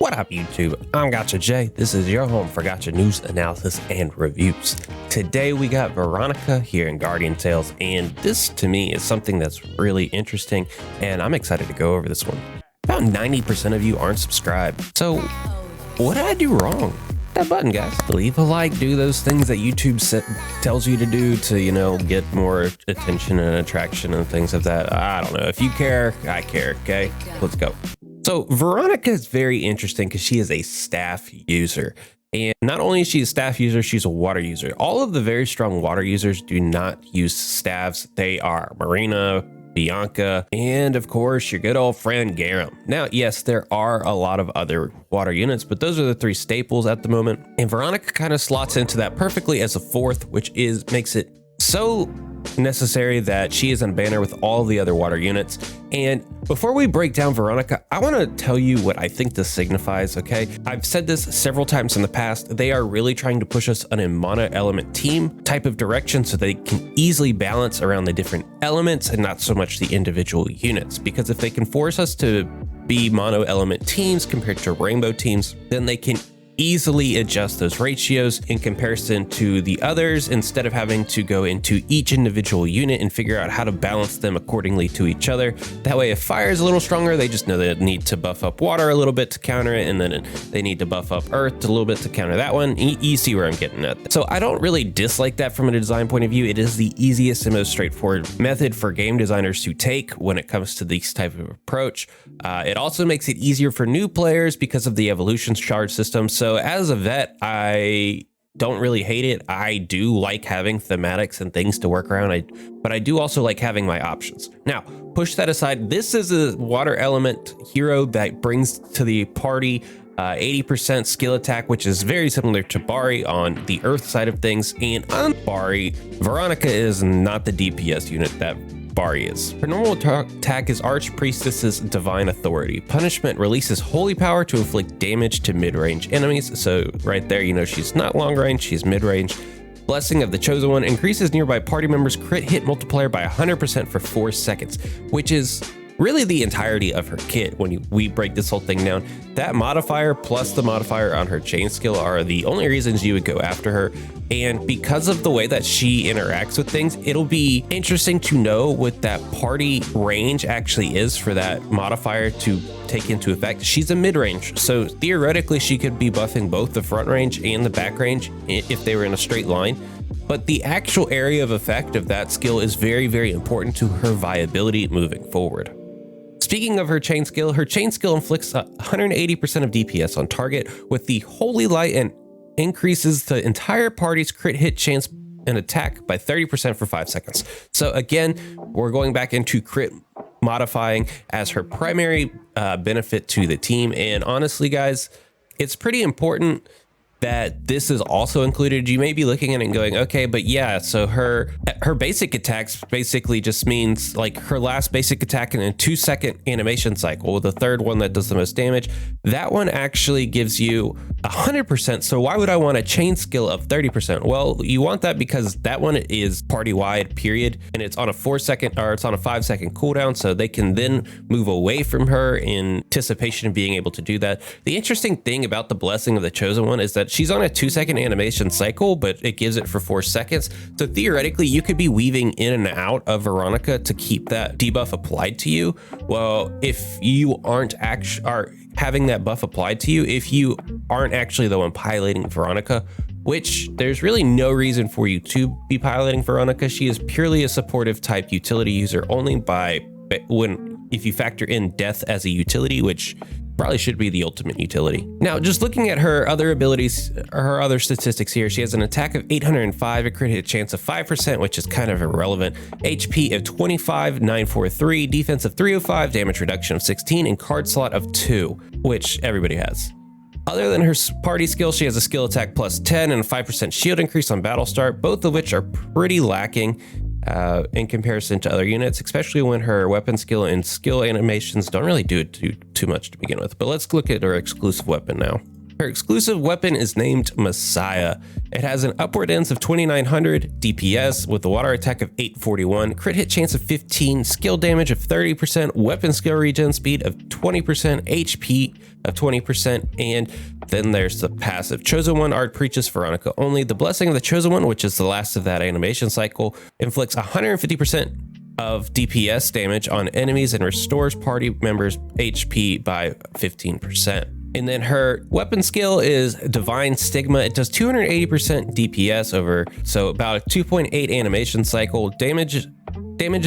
What up, YouTube? I'm Gotcha Jay. This is your home for Gotcha news, analysis, and reviews. Today we got Veronica here in Guardian Tales, and this to me is something that's really interesting, and I'm excited to go over this one. About 90% of you aren't subscribed, so what did I do wrong? That button, guys. Leave a like, do those things that YouTube tells you to do to, get more attention and attraction and things of that. I don't know. If you care, I care, okay? Let's go. So Veronica is very interesting because she is a staff user. And not only is she a staff user, she's a water user. All of the very strong water users do not use staffs. They are Marina, Bianca, and of course your good old friend Garam. Now, yes, there are a lot of other water units, but those are the three staples at the moment. And Veronica kind of slots into that perfectly as a fourth, which makes it so necessary that she is on banner with all the other water units. And before we break down Veronica, I want to tell you what I think this signifies, okay? I've said this several times in the past. They are really trying to push us on a mono element team type of direction so they can easily balance around the different elements and not so much the individual units. Because if they can force us to be mono element teams compared to rainbow teams, then they can easily adjust those ratios in comparison to the others instead of having to go into each individual unit and figure out how to balance them accordingly to each other. That way, if fire is a little stronger, they just know they need to buff up water a little bit to counter it, and then they need to buff up earth a little bit to counter that one. You see where I'm getting at. So I don't really dislike that from a design point of view. It is the easiest and most straightforward method for game designers to take when it comes to this type of approach. It also makes it easier for new players because of the evolutions charge system. So as a vet, I don't really hate it. I do like having thematics and things to work around, but I do also like having my options. Now, push that aside. This is a water element hero that brings to the party 80% skill attack, which is very similar to Bari on the earth side of things. And on Bari, Veronica is not the DPS unit that Bari is. Her normal attack is Archpriestess's Divine Authority. Punishment releases holy power to inflict damage to mid-range enemies. So right there, she's not long range, she's mid-range. Blessing of the Chosen One increases nearby party members' crit hit multiplier by 100% for 4 seconds, which is really the entirety of her kit. When we break this whole thing down, that modifier plus the modifier on her chain skill are the only reasons you would go after her. And because of the way that she interacts with things, it'll be interesting to know what that party range actually is for that modifier to take into effect. She's a mid-range, so theoretically she could be buffing both the front range and the back range if they were in a straight line. But the actual area of effect of that skill is very, very important to her viability moving forward. Speaking of her chain skill inflicts 180% of DPS on target with the Holy Light and increases the entire party's crit hit chance and attack by 30% for 5 seconds. So again, we're going back into crit modifying as her primary benefit to the team. And honestly, guys, it's pretty important that this is also included. You may be looking at it and going, okay, but yeah, so her basic attacks basically just means like her last basic attack in a 2-second animation cycle, the third one that does the most damage. That one actually gives you 100%. So why would I want a chain skill of 30%? Well, you want that because that one is party wide, period. And it's on a 4-second or it's on a 5-second cooldown. So they can then move away from her in anticipation of being able to do that. The interesting thing about the Blessing of the Chosen One is that she's on a 2-second animation cycle, but it gives it for 4 seconds. So theoretically, you could be weaving in and out of Veronica to keep that debuff applied to you. Well, if you aren't having that buff applied to you, if you aren't actually the one piloting Veronica, which there's really no reason for you to be piloting Veronica. She is purely a supportive type utility user only if you factor in death as a utility, which probably should be the ultimate utility. Now, just looking at her other abilities, her other statistics here, she has an attack of 805, a crit hit chance of 5%, which is kind of irrelevant, HP of 25,943, defense of 305, damage reduction of 16, and card slot of 2, which everybody has. Other than her party skill, she has a skill attack plus 10 and a 5% shield increase on battle start, both of which are pretty lacking in comparison to other units, especially when her weapon skill and skill animations don't really do it too much to begin with. But let's look at her exclusive weapon now. Her exclusive weapon is named Messiah. It has an upward ends of 2900 DPS with a water attack of 841, crit hit chance of 15, skill damage of 30%, weapon skill regen speed of 20%, HP of 20%, and then there's the passive. Chosen One Art preaches Veronica only. The Blessing of the Chosen One, which is the last of that animation cycle, inflicts 150% of DPS damage on enemies and restores party members' HP by 15%. And then her weapon skill is Divine Stigma. It does 280% DPS over, so about a 2.8 animation cycle. Damages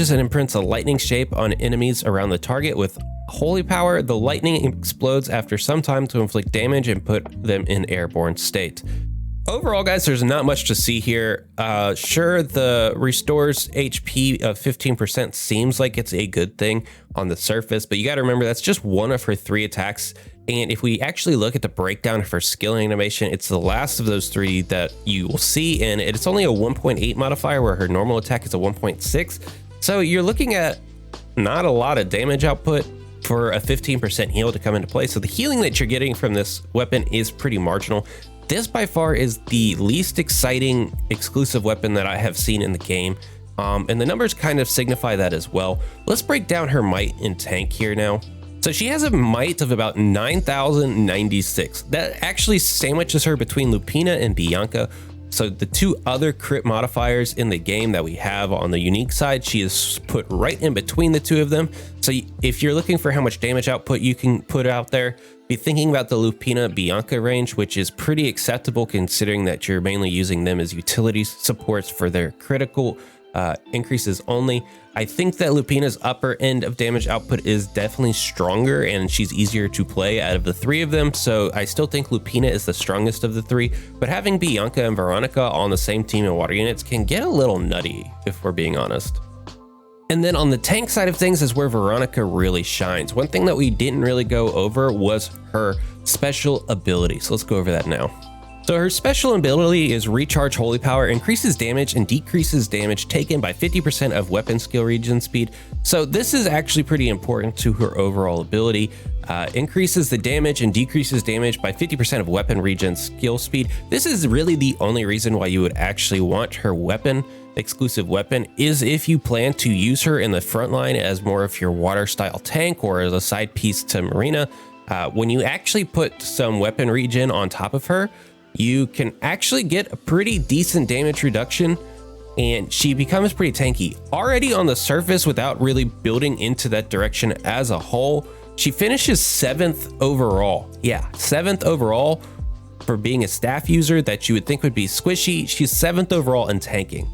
and imprints a lightning shape on enemies around the target. With Holy Power, the lightning explodes after some time to inflict damage and put them in airborne state. Overall, guys, there's not much to see here. Sure, the restores HP of 15% seems like it's a good thing on the surface, but you got to remember that's just one of her 3 attacks. And if we actually look at the breakdown of her skill animation, it's the last of those 3 that you will see, and it's only a 1.8 modifier where her normal attack is a 1.6. So you're looking at not a lot of damage output for a 15% heal to come into play. So the healing that you're getting from this weapon is pretty marginal. This by far is the least exciting exclusive weapon that I have seen in the game. And the numbers kind of signify that as well. Let's break down her might and tank here now. So she has a might of about 9,096. That actually sandwiches her between Lupina and Bianca. So the 2 other crit modifiers in the game that we have on the unique side, she is put right in between the 2 of them. So if you're looking for how much damage output you can put out there, be thinking about the Lupina Bianca range, which is pretty acceptable considering that you're mainly using them as utility supports for their critical increases only. I think that Lupina's upper end of damage output is definitely stronger and she's easier to play out of the 3 of them. So I still think Lupina is the strongest of the 3, but having Bianca and Veronica on the same team in water units can get a little nutty if we're being honest. And then on the tank side of things is where Veronica really shines. One thing that we didn't really go over was her special ability. So let's go over that now. So her special ability is Recharge Holy Power, increases damage and decreases damage taken by 50% of weapon skill regen speed. So this is actually pretty important to her overall ability. Increases the damage and decreases damage by 50% of weapon regen skill speed. This is really the only reason why you would actually want her weapon, exclusive weapon, is if you plan to use her in the front line as more of your water style tank or as a side piece to Marina. When you actually put some weapon regen on top of her, you can actually get a pretty decent damage reduction and she becomes pretty tanky. Already on the surface without really building into that direction as a whole, she finishes 7th overall. Yeah, 7th overall for being a staff user that you would think would be squishy. She's 7th overall in tanking.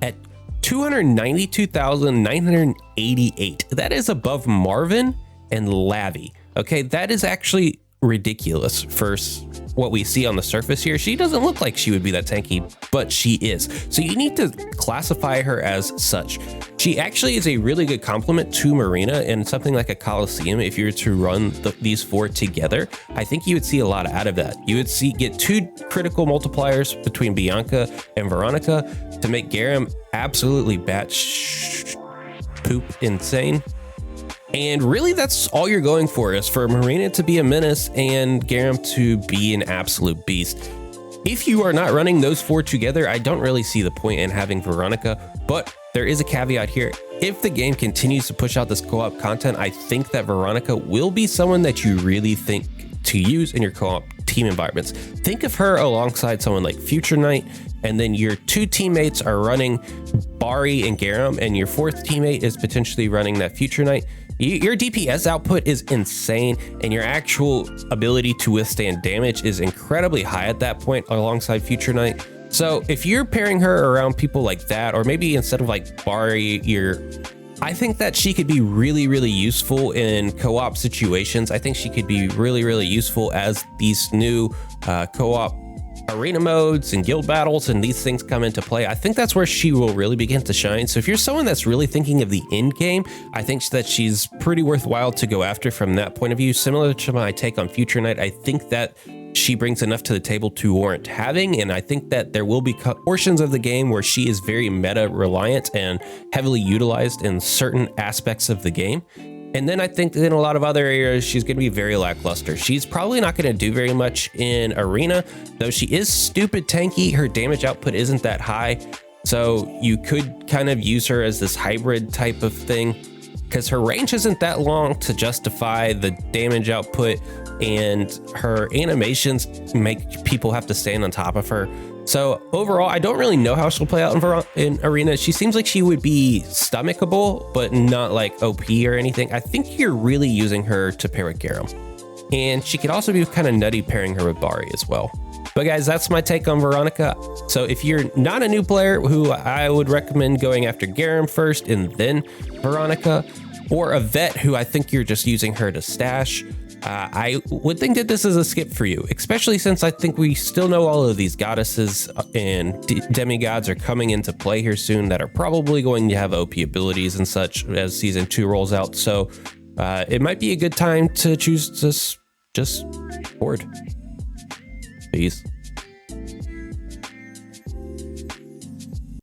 At 292,988, that is above Marvin and Lavi. Okay, that is actually ridiculous for what we see on the surface here. She doesn't look like she would be that tanky, but she is. So you need to classify her as such. She actually is a really good complement to Marina in something like a Coliseum. If you were to run these 4 together, I think you would see a lot out of that. You would get 2 critical multipliers between Bianca and Veronica to make Garam absolutely poop insane. And really that's all you're going for, is for Marina to be a menace and Garam to be an absolute beast. If you are not running those 4 together, I don't really see the point in having Veronica, but there is a caveat here. If the game continues to push out this co-op content, I think that Veronica will be someone that you really think to use in your co-op team environments. Think of her alongside someone like Future Knight, and then your 2 teammates are running Bari and Garam, and your 4th teammate is potentially running that Future Knight. Your DPS output is insane, and your actual ability to withstand damage is incredibly high at that point alongside Future Knight. So if you're pairing her around people like that, or maybe instead of like Bari, I think that she could be really, really useful in co-op situations. I think she could be really, really useful as these new co-op arena modes and guild battles and these things come into play. I think that's where she will really begin to shine. So if you're someone that's really thinking of the end game, I think that she's pretty worthwhile to go after from that point of view. Similar to my take on Future Knight, I think that she brings enough to the table to warrant having, and I think that there will be portions of the game where she is very meta reliant and heavily utilized in certain aspects of the game. And then I think in a lot of other areas, she's going to be very lackluster. She's probably not going to do very much in arena, though she is stupid tanky. Her damage output isn't that high. So you could kind of use her as this hybrid type of thing, because her range isn't that long to justify the damage output, and her animations make people have to stand on top of her. So overall, I don't really know how she'll play out in arena. She seems like she would be stomachable, but not like OP or anything. I think you're really using her to pair with Garam. And she could also be kind of nutty pairing her with Bari as well. But guys, that's my take on Veronica. So if you're not a new player, who I would recommend going after Garam first and then Veronica, or a vet who I think you're just using her to stash, I would think that this is a skip for you, especially since I think we still know all of these goddesses and demigods are coming into play here soon that are probably going to have OP abilities and such as season 2 rolls out. So it might be a good time to choose this just board. Peace.